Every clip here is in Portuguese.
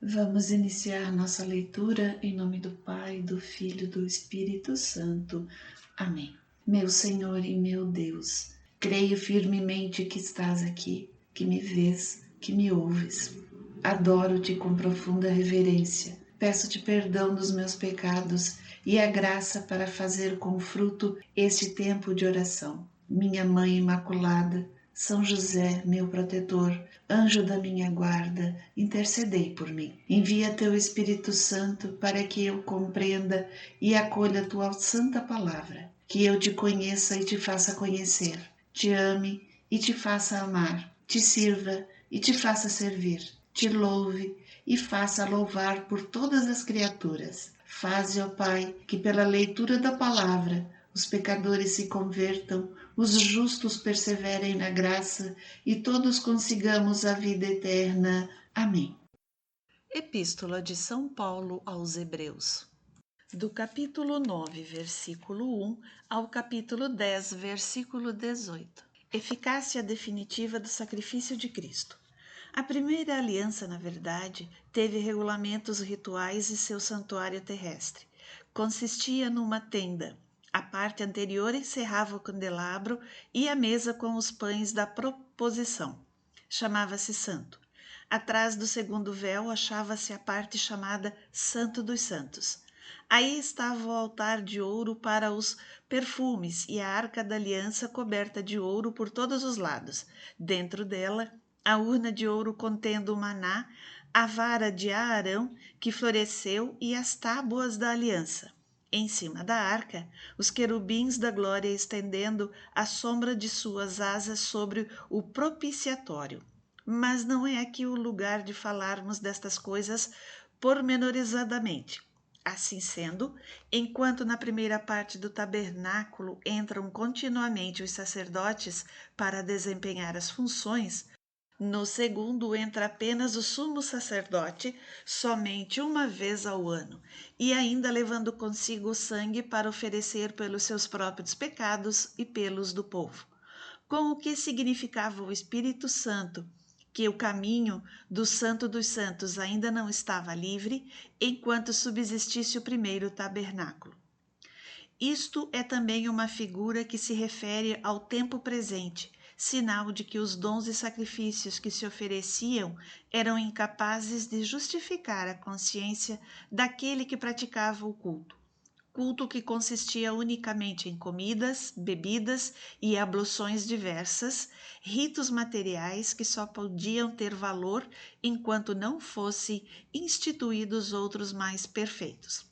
Vamos iniciar nossa leitura em nome do Pai, do Filho e do Espírito Santo. Amém. Meu Senhor e meu Deus, creio firmemente que estás aqui, que me vês, que me ouves. Adoro-te com profunda reverência. Peço-te perdão dos meus pecados e a graça para fazer com fruto este tempo de oração. Minha Mãe Imaculada, São José, meu protetor, anjo da minha guarda, intercedei por mim. Envia teu Espírito Santo para que eu compreenda e acolha a tua santa palavra, que eu te conheça e te faça conhecer, te ame e te faça amar, te sirva e te faça servir, te louve e faça louvar por todas as criaturas. Faze, ó Pai, que pela leitura da palavra os pecadores se convertam, os justos perseverem na graça e todos consigamos a vida eterna. Amém. Epístola de São Paulo aos Hebreus. Do capítulo 9, versículo 1 ao capítulo 10, versículo 18. Eficácia definitiva do sacrifício de Cristo. A primeira aliança, na verdade, teve regulamentos rituais e seu santuário terrestre. Consistia numa tenda. A parte anterior encerrava o candelabro e a mesa com os pães da proposição. Chamava-se santo. Atrás do segundo véu achava-se a parte chamada Santo dos Santos. Aí estava o altar de ouro para os perfumes e a arca da aliança coberta de ouro por todos os lados. Dentro dela, a urna de ouro contendo o maná, a vara de Aarão que floresceu e as tábuas da aliança. Em cima da arca, os querubins da glória estendendo a sombra de suas asas sobre o propiciatório. Mas não é aqui o lugar de falarmos destas coisas pormenorizadamente. Assim sendo, enquanto na primeira parte do tabernáculo entram continuamente os sacerdotes para desempenhar as funções, no segundo entra apenas o sumo sacerdote, somente uma vez ao ano, e ainda levando consigo o sangue para oferecer pelos seus próprios pecados e pelos do povo. Com o que significava o Espírito Santo, que o caminho do Santo dos Santos ainda não estava livre, enquanto subsistisse o primeiro tabernáculo. Isto é também uma figura que se refere ao tempo presente, sinal de que os dons e sacrifícios que se ofereciam eram incapazes de justificar a consciência daquele que praticava o culto. Culto que consistia unicamente em comidas, bebidas e abluções diversas, ritos materiais que só podiam ter valor enquanto não fossem instituídos outros mais perfeitos.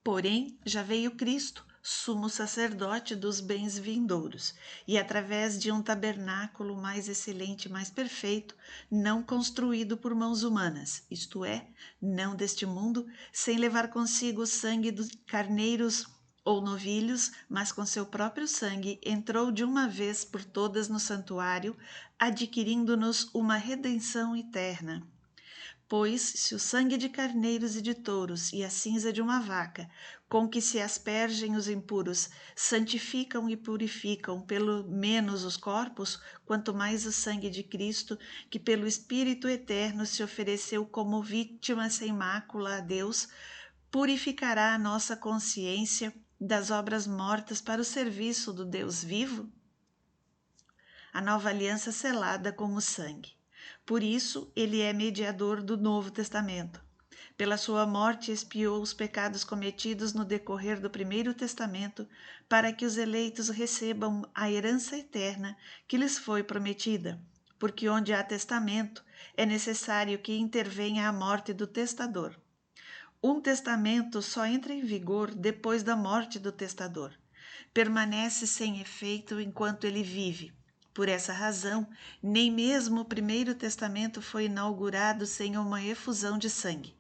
Porém, já veio Cristo, sumo sacerdote dos bens vindouros, e através de um tabernáculo mais excelente e mais perfeito, não construído por mãos humanas, isto é, não deste mundo, sem levar consigo o sangue dos carneiros ou novilhos, mas com seu próprio sangue, entrou de uma vez por todas no santuário, adquirindo-nos uma redenção eterna. Pois, se o sangue de carneiros e de touros e a cinza de uma vaca, com que se aspergem os impuros, santificam e purificam pelo menos os corpos, quanto mais o sangue de Cristo, que pelo Espírito eterno se ofereceu como vítima sem mácula a Deus, purificará a nossa consciência das obras mortas para o serviço do Deus vivo? A nova aliança selada com o sangue. Por isso, ele é mediador do Novo Testamento. Pela sua morte, expiou os pecados cometidos no decorrer do Primeiro Testamento, para que os eleitos recebam a herança eterna que lhes foi prometida. Porque onde há testamento, é necessário que intervenha a morte do testador. Um testamento só entra em vigor depois da morte do testador. Permanece sem efeito enquanto ele vive. Por essa razão, nem mesmo o Primeiro Testamento foi inaugurado sem uma efusão de sangue.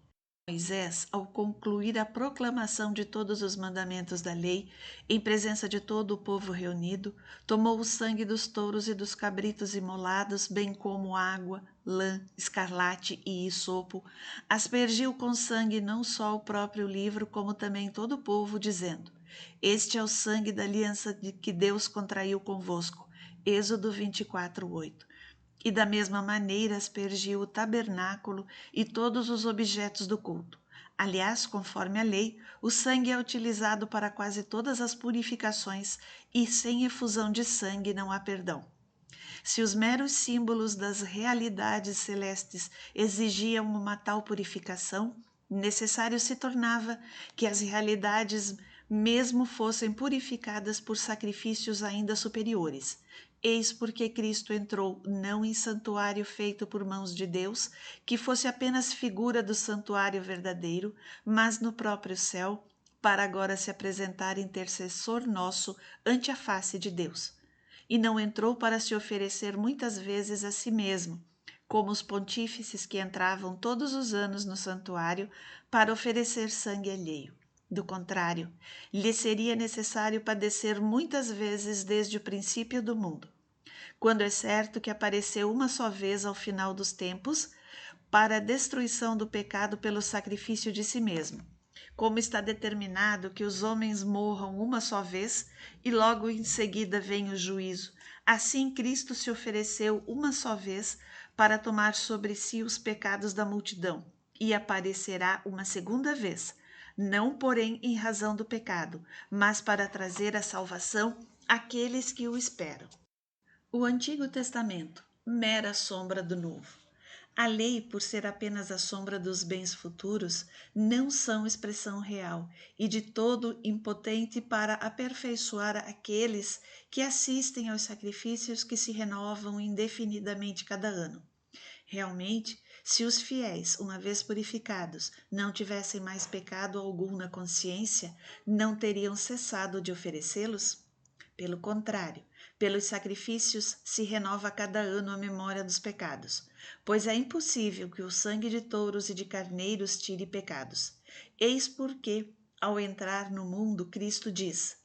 Moisés, ao concluir a proclamação de todos os mandamentos da lei, em presença de todo o povo reunido, tomou o sangue dos touros e dos cabritos imolados, bem como água, lã, escarlate e isopo, aspergiu com sangue não só o próprio livro, como também todo o povo, dizendo: Este é o sangue da aliança que Deus contraiu convosco. Êxodo 24:8. e da mesma maneira aspergiu o tabernáculo e todos os objetos do culto. Aliás, conforme a lei, o sangue é utilizado para quase todas as purificações e sem efusão de sangue não há perdão. Se os meros símbolos das realidades celestes exigiam uma tal purificação, necessário se tornava que as realidades mesmo fossem purificadas por sacrifícios ainda superiores. Eis porque Cristo entrou não em santuário feito por mãos de Deus, que fosse apenas figura do santuário verdadeiro, mas no próprio céu, para agora se apresentar intercessor nosso ante a face de Deus. E não entrou para se oferecer muitas vezes a si mesmo, como os pontífices que entravam todos os anos no santuário para oferecer sangue alheio. Do contrário, lhe seria necessário padecer muitas vezes desde o princípio do mundo, quando é certo que apareceu uma só vez ao final dos tempos para a destruição do pecado pelo sacrifício de si mesmo. Como está determinado que os homens morram uma só vez e logo em seguida vem o juízo, assim Cristo se ofereceu uma só vez para tomar sobre si os pecados da multidão e aparecerá uma segunda vez, não porém em razão do pecado, mas para trazer a salvação àqueles que o esperam. O Antigo Testamento, mera sombra do Novo. A lei, por ser apenas a sombra dos bens futuros, não são expressão real e de todo impotente para aperfeiçoar aqueles que assistem aos sacrifícios que se renovam indefinidamente cada ano. Realmente, se os fiéis, uma vez purificados, não tivessem mais pecado algum na consciência, não teriam cessado de oferecê-los? Pelo contrário, pelos sacrifícios se renova a cada ano a memória dos pecados, pois é impossível que o sangue de touros e de carneiros tire pecados. Eis porque, ao entrar no mundo, Cristo diz: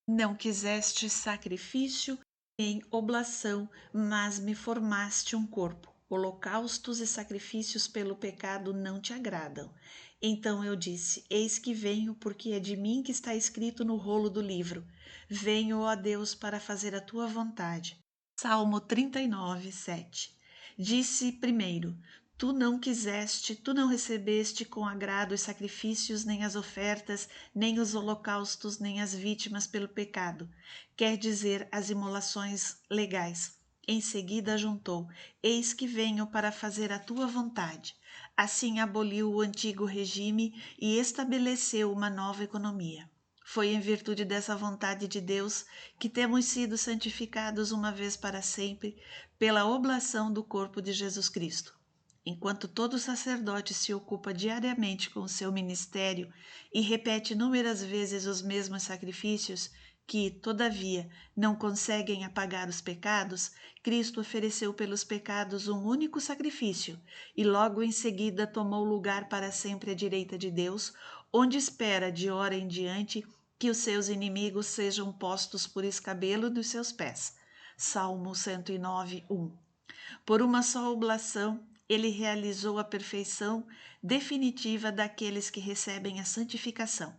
Não quiseste sacrifício nem oblação, mas me formaste um corpo. Holocaustos e sacrifícios pelo pecado não te agradam. Então eu disse: Eis que venho, porque é de mim que está escrito no rolo do livro. Venho, ó Deus, para fazer a tua vontade. Salmo 39, 7. Disse primeiro: Tu não quiseste, tu não recebeste com agrado os sacrifícios, nem as ofertas, nem os holocaustos, nem as vítimas pelo pecado. Quer dizer, as imolações legais. Em seguida juntou: Eis que venho para fazer a tua vontade. Assim aboliu o antigo regime e estabeleceu uma nova economia. Foi em virtude dessa vontade de Deus que temos sido santificados uma vez para sempre pela oblação do corpo de Jesus Cristo. Enquanto todo sacerdote se ocupa diariamente com o seu ministério e repete inúmeras vezes os mesmos sacrifícios, que, todavia, não conseguem apagar os pecados, Cristo ofereceu pelos pecados um único sacrifício e logo em seguida tomou lugar para sempre à direita de Deus, onde espera de hora em diante que os seus inimigos sejam postos por escabelo dos seus pés. Salmo 109, 1. Por uma só oblação, ele realizou a perfeição definitiva daqueles que recebem a santificação.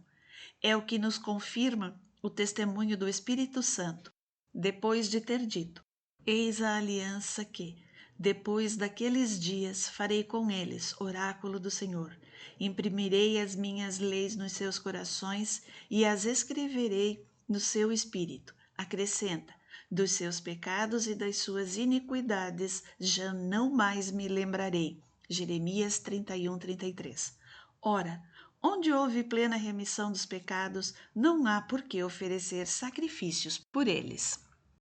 É o que nos confirma o testemunho do Espírito Santo, depois de ter dito: Eis a aliança que, depois daqueles dias, farei com eles, oráculo do Senhor. Imprimirei as minhas leis nos seus corações e as escreverei no seu espírito. Acrescenta: dos seus pecados e das suas iniquidades já não mais me lembrarei. Jeremias 31, 33. Ora, onde houve plena remissão dos pecados, não há por que oferecer sacrifícios por eles.